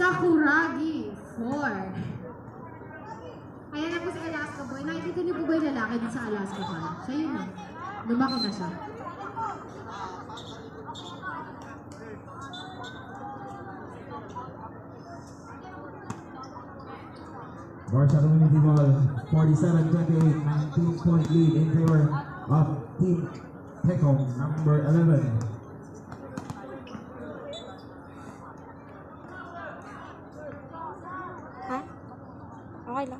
Sakuragi 4. Ayan na po si Alaska Boy. Nakikita niyo po ba yung lalaki din sa Alaska Boy? Siya yun eh. Lumaki na siya. Barca Community Ball, 47-28, 19-point lead in favor of Team Tecom, number 11. Ha? Okay lang.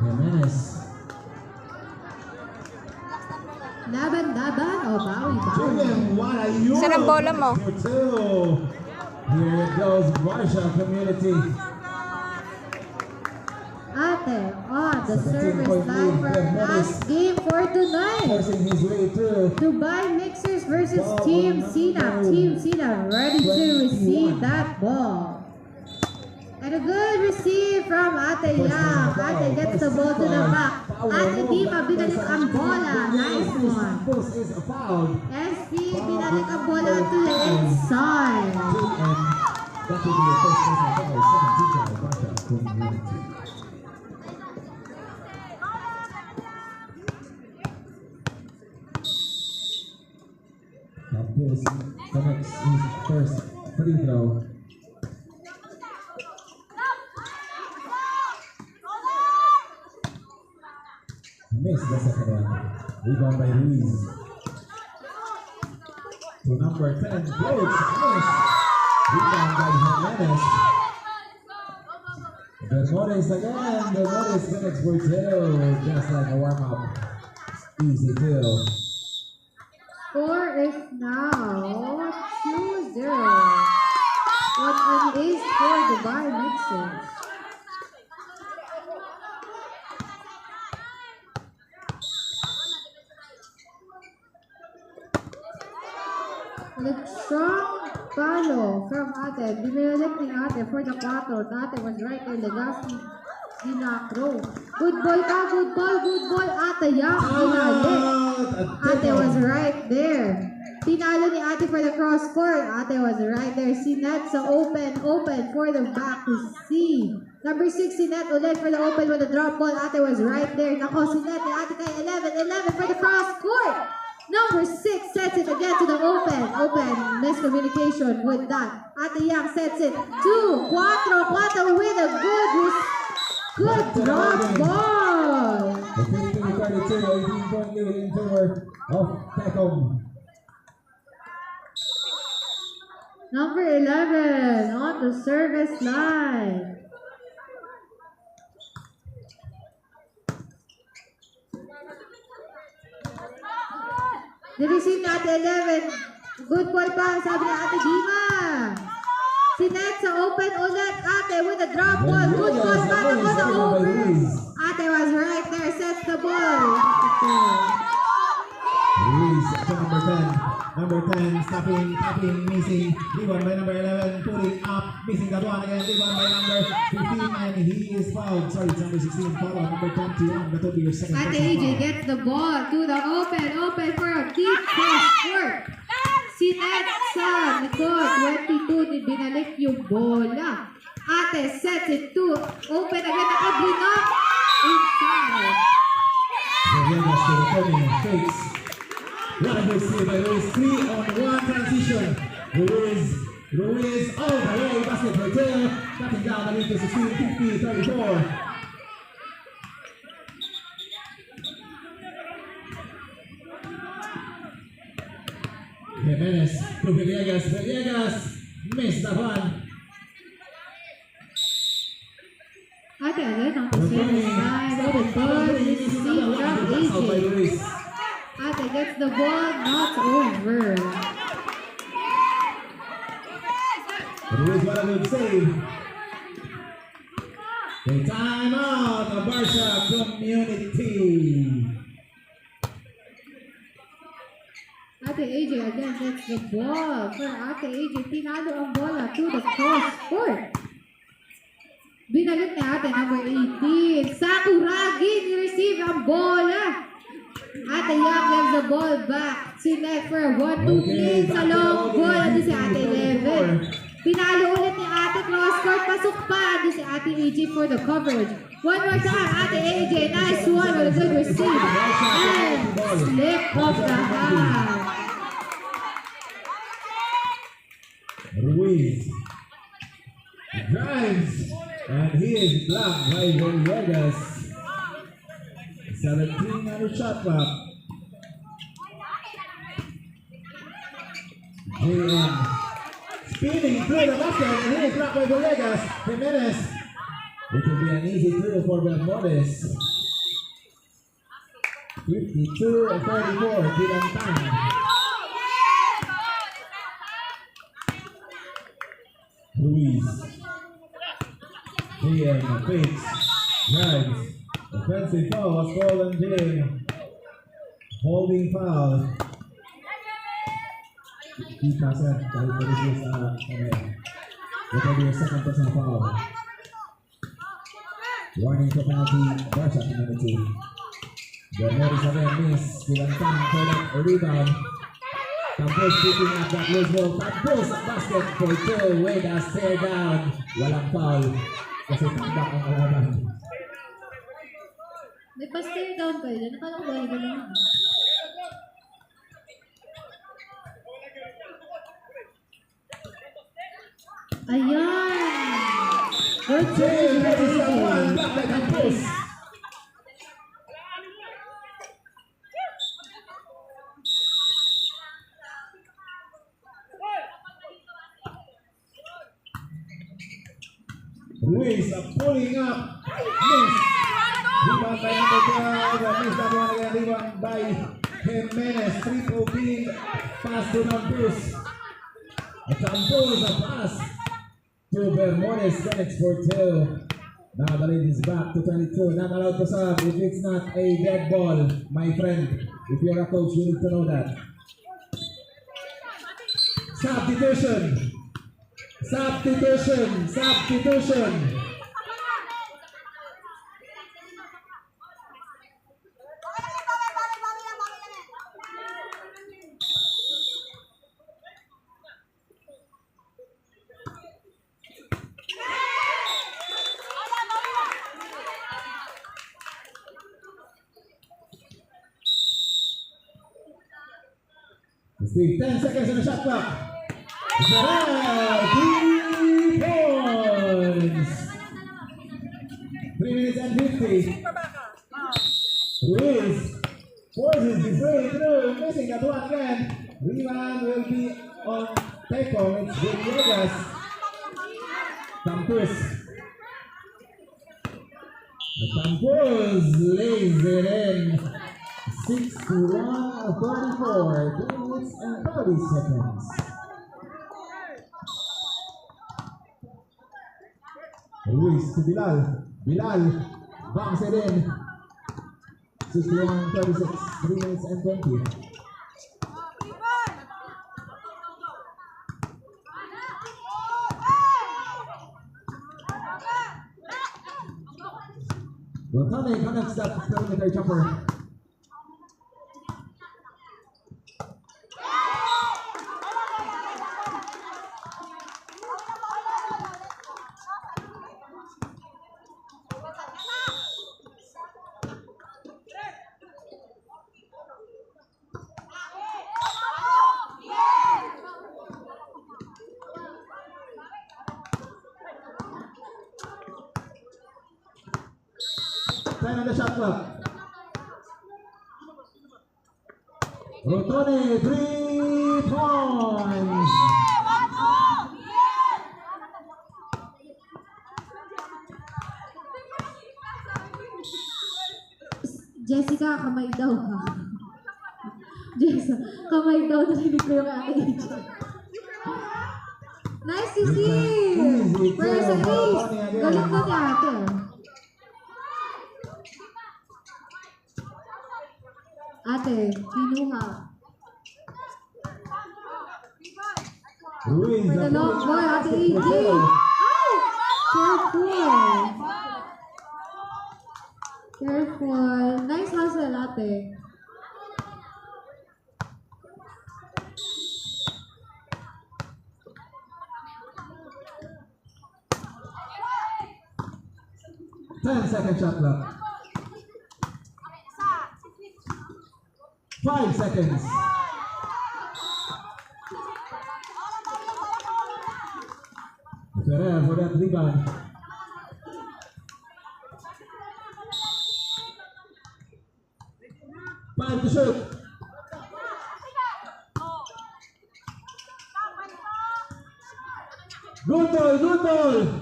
Jimenez. Laban-laban o bawi-bawi. Julian, what are you? Saan ang bola mo? Here it goes, Barca Community. Ate on the service line for our last game for tonight. Forcing his way through. Dubai Mixers versus Team Sina. Team Sina ready to receive that ball. And a good receive from Ate Yang. Ate gets the ball to the back. Ate Dima binalik ang bola. Nice one. Post is fouled. SC binalik ang bola to the inside. That will be the first person foul, 17 by Barca Community. Now Pulse connects his first free throw. Missed the second one. Rebound by Ruiz. To number 10, floats, missed. Rebound by Jimenez. Bermudez again. Bermudez connects for two. Just like a warm-up. Easy two. Score is now 2-0. What an ace for Dubai Mixers. And a strong follow from Ate. Binalik ni Ate for the quarter. Ate was right there. Legacy Dinacro. Good ball ka, good ball, good ball. Ate Yang binalik. Ate was right there. Tinalo ni Ate for the cross court. Ate was right there. Si Net sa open for the back to C. Number 6, si Net ulit for the open with the drop ball. Ate was right there. Nako, si Net ni Ate kay 11 for the cross court. Number 6 sets it again to the open. Miscommunication with that. Ate Yang sets it. 2, 4 with a good drop ball. The 15-32, 18-point lead in favor of Tecom. Number 11 on the service line. Nireceive ni Ate 11. Good ball pa, sabi ni Ate Dima. Si Net sa open ulit. Ate with a drop ball. Good ball pa na ko sa over. Ate was right there. Sets the ball. Ruiz to number 10. Number 10, stopping, missing. Rebound by number 11, pulling up, missing that one again. Rebound by number 15, and he is fouled. Sorry, it's number 16, foul on number 21. That will be your second. Ate AJ gets the ball to the open for a deep cross court. Si Net sa likod, 22 ni binalik yung bola. Ate sets it to open again, nakablock inside. Vegas to returning, fakes. What a good save by Ruiz. 3-on-1 transition. Ruiz all the way, basket for two. Cutting down the lead to 16, 50, 34. Jimenez to Villegas. Villegas missed that one. Ate again on the service line. Open ball, received from AJ. Ate gets the ball, not over. Ruiz, what a good save. The timeout of Barca Community. Ate AJ again gets the ball. For Ate AJ, tinalo ang bola to the cross court. Binalik ni Ate number 18. Sakuragi ni-receive ang bola. Ate Yang gives the ball back si Net for a 1-2 lead sa long ball. Ando si Ate Eleven. Pinalo ulit ni Ate cross court. Pasok pa. Ando si Ate AJ for the coverage. One more time, Ate AJ. Nice one. With a good receive. And slip of the hand. Ruiz drives, and he is blocked by Villegas. 17 on the shot clock. JM spinning through the basket, and he is blocked by Villegas. Jimenez. It will be an easy throw for Bermudez. 52-34, bilang time. Ruiz. JM fakes, drives. Offensive foul was called on JM. Holding foul. 50% dahil pa-reduce sa kamera. Ito will be a second personal foul. Warning for penalty, Barca community. Bermudez again miss. Bilang time, collect a rebound. Campos picking up that loose ball. Campos at basket for two. Vegas tear down. Walang foul. Kasi tambak ang alaban. May pa-stay down kayo dyan. Nakala ko dahil lang. Ayan! Good Jay, job, that is the one. AJ. Back by Campos. Ruiz pulling up. Miss. Rebound by number 12. Miss that one again. Rebound by Jimenez. Triple beam. Pass to Campos. Campos a pass to Bermudez. Connects for two. Now the lead is back to 22. Not allowed to serve if it's not a dead ball, my friend. If you're a coach, you need to know that. Substitution. Substitution. Substitution. Steve, 10 seconds on the shot clock. Zaral, 3 points. 3 minutes and 50. Ruiz forces his way through, missing that one again. Rebound will be on Teco. It's Villegas. Campos. Campos lays it in. 61-34, 2 minutes and 30 seconds. Ruiz to Bilal. Bilal banks it in. 61-36, 3 minutes and 20. Rotane connects that perimeter jumper. Time on the shot clock. Rotone, 3 points. Jessica, kamay daw ha. Jessica, kamay daw. Narinig ko yung ate AJ. Nice to see! First ace! Galing ko ni ate. Ate, pinuha. Ruiz, For the long ball, ate AJ. Ay! Careful! Careful. Nice hustle, ate. 10-second shot clock. 5 seconds. Ferrer for that rebound. Five to shoot. Good ball, good ball.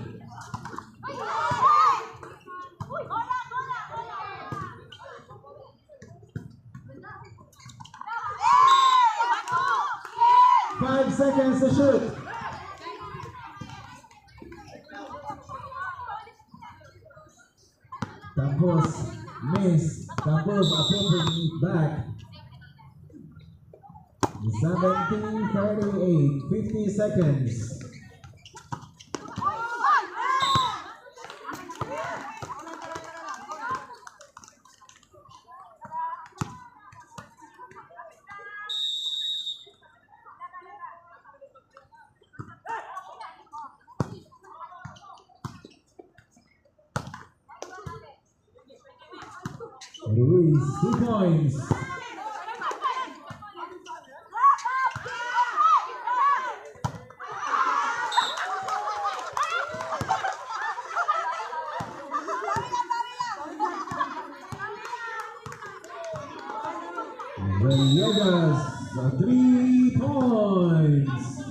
Five seconds to shoot. Campos miss. Campos appropriately back. 17:38. 50 seconds. Ruiz, 2 points. Villegas, 3 points.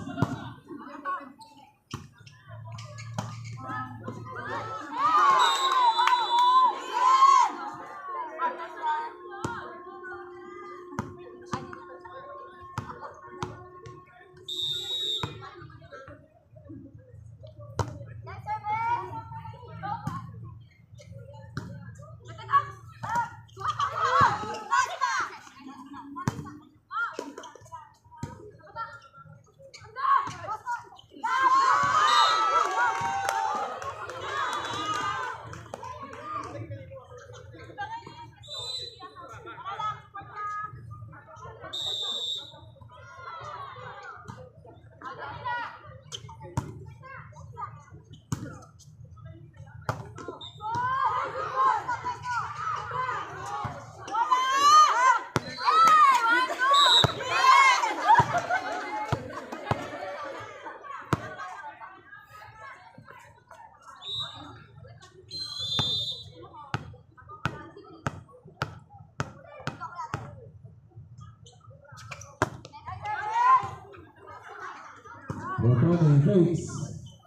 Botoni fakes,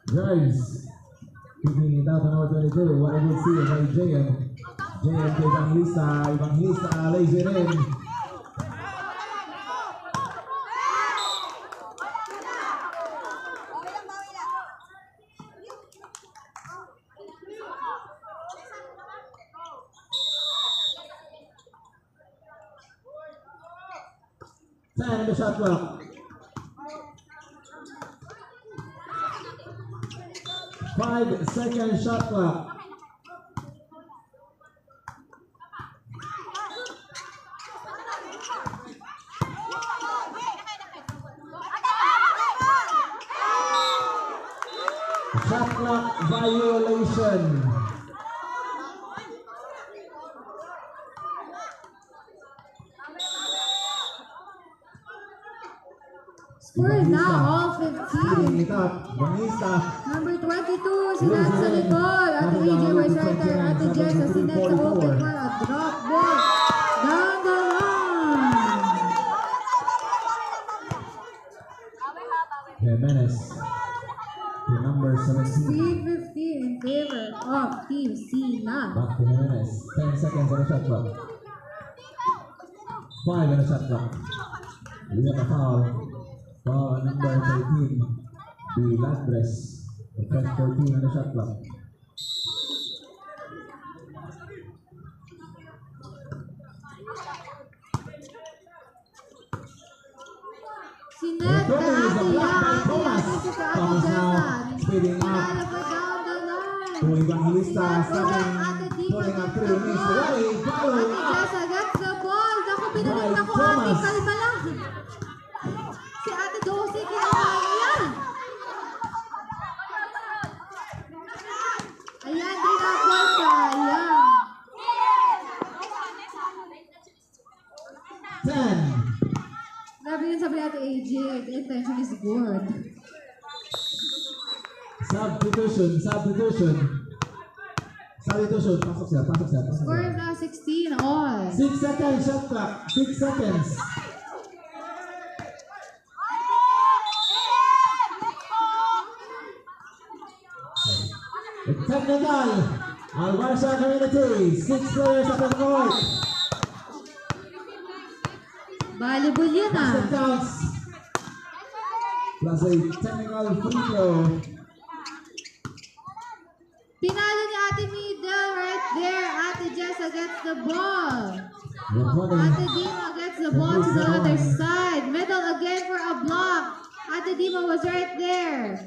drives, kicking it out on number 22. What a good steal by JM. JM to Evangelista. Evangelista lays it in. Ten on the shot clock. 5-second shot clock. Shot clock violation. Score is now all 15. It up. Vanessa. Number 22, si Nat sa likod. Ate AJ Waycenter, Ate Jessa, si Nat sa open one. A drop ball. Down the line. Jimenez. To number 17. Team 15 in favor of Team Sina. Back to Jimenez. 10 seconds on the shot clock. 5 on the shot clock. We have a foul. Foul on number 13. The last dress. The first 14 on the shot clock. Si Nat na ate si Ate Thomas Jessa. now speeding up. Nilalabas down the line. To Evangelista, starting, pulling up through, missed away, follow Ate up. Jessa gets the ball. Naku, pinalik Right, na ko ate. Thomas. Kalma lang. Si Ate Josie, kinawa yan. Ayan, 3 up ball pa. sabi natin AJ, the intention is good. Substitution. Pasok siya. Score na 16 all. 6 seconds, shot clock. 6 seconds. Technical. Alvarsa Community. 6 players at the court. Valuable yun Basket counts. Plus a technical free throw. Pinalo ni Ate Middle right there. Ate Jessa gets the ball. Recording. Ate Dima gets the ball to the other side. Middle again for a block. Ate Dima was right there.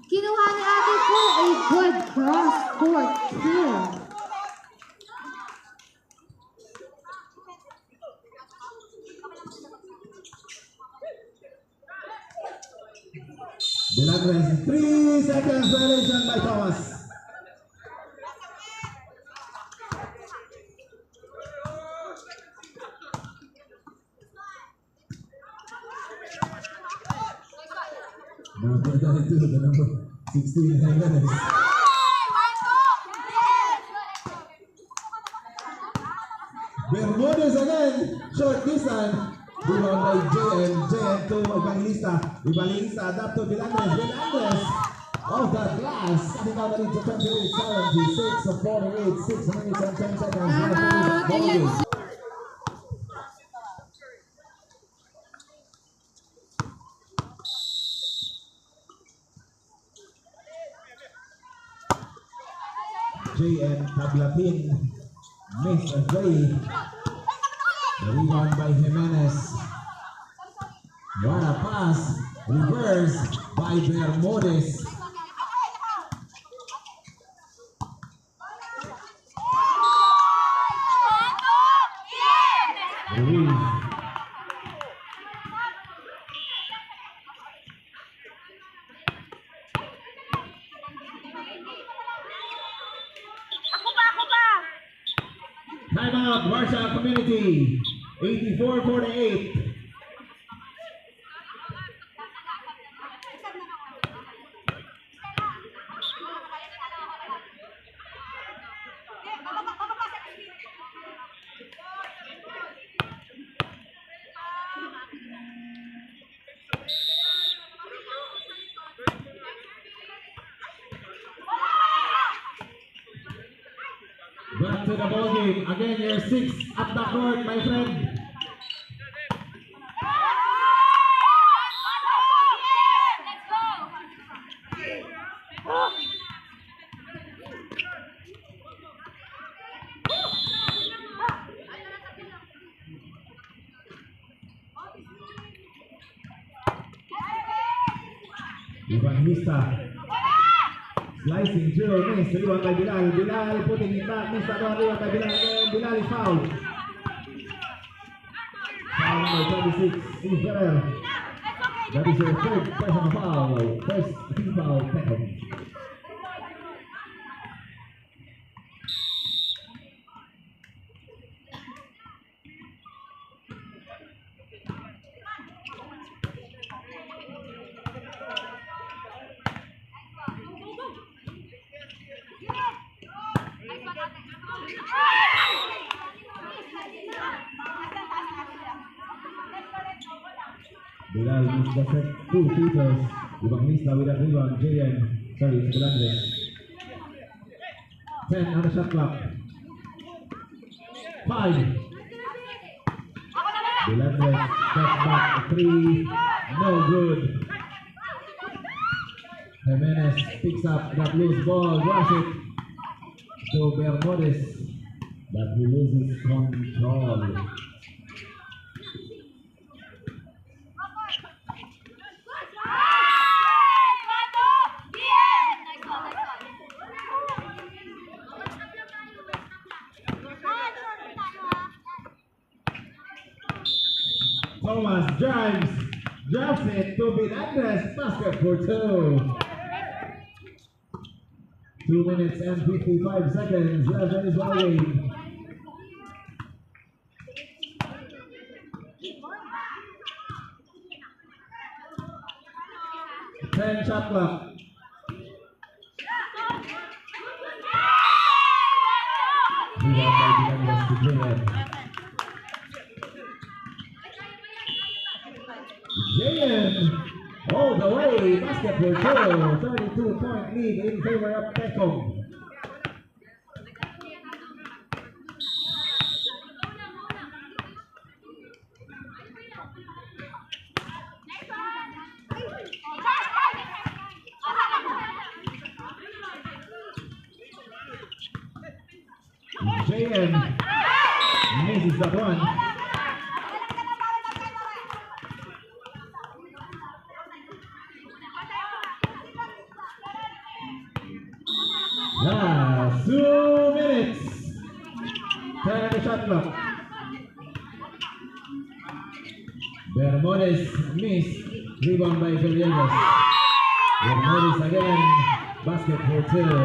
Kinuha ni Ate for a good cross-court kill. Bilangan 3 seconds violation by Thomas. Number 32, the number 16 Jimenez. Bermudez again, short this time. Rebound by JN to Evangelista. Evangelista adapt to Bilangan. Off the glass. Cutting out the lead to 28-76 of 48, 6 minutes and 10 seconds. Timeout. JN Tablatin missed a three. The rebound by Jimenez. What a pass. Reverse by Bermudez. Ruiz. Timeout, Warsaw Community. 84-48. Back to the ball game. Again, you're 6 at the court, my friend. Evangelista. Slicing through, miss, rebound by Bilal. Bilal putting it back, miss that one, rebound by Bilal again. Bilal is fouled. Foul number 26, Steve Ferrer. That is your third personal foul. First team foul, second. Bilal missed the set 2 features. Evangelista with a rebound. JN, sorry, Bilangan. 10 on the shot clock. 5. Bilangan step back 3. No good. Jimenez picks up that loose ball. Rush it to Bermudez. But he loses control. Thomas drives it to Bilangan, basket for 2. 2 minutes and 55 seconds left in this ball game. 10 shot clock. Rebound by Bilangas to Jayan. Jayan all the way, basket for two, 32-point lead in favor of Tecom. Jayan misses that one. Last 2 minutes. 10 on the shot clock. Bermudez missed. Rebound by Villalobos. Bermudez again. Basket for two.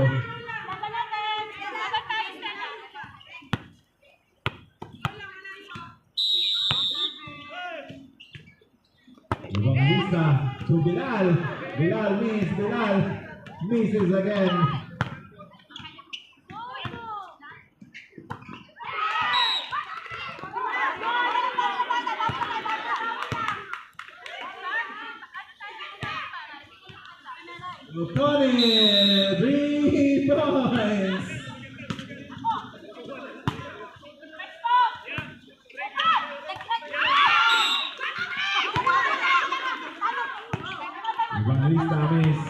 Evangelista to Bilal. Bilal misses. Bilal misses again. Tony, 3 points. Evangelista miss.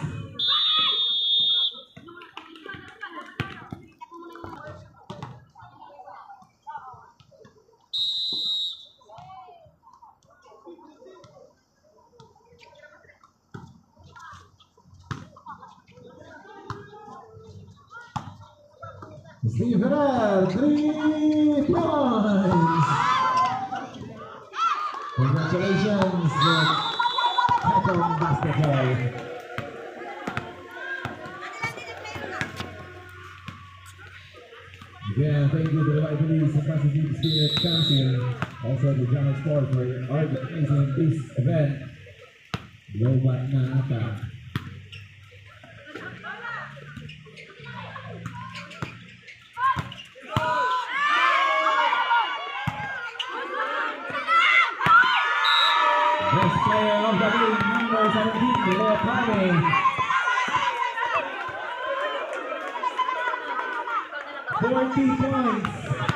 Steve Ferrer, 3 points. Congratulations, Tecom basketball. Again, thank you to the White Police and Pacific Spirit Council, also the General Sport for organizing this event. Lobat na ata. Best player of the game, number 17, Leo Pane. 40 points.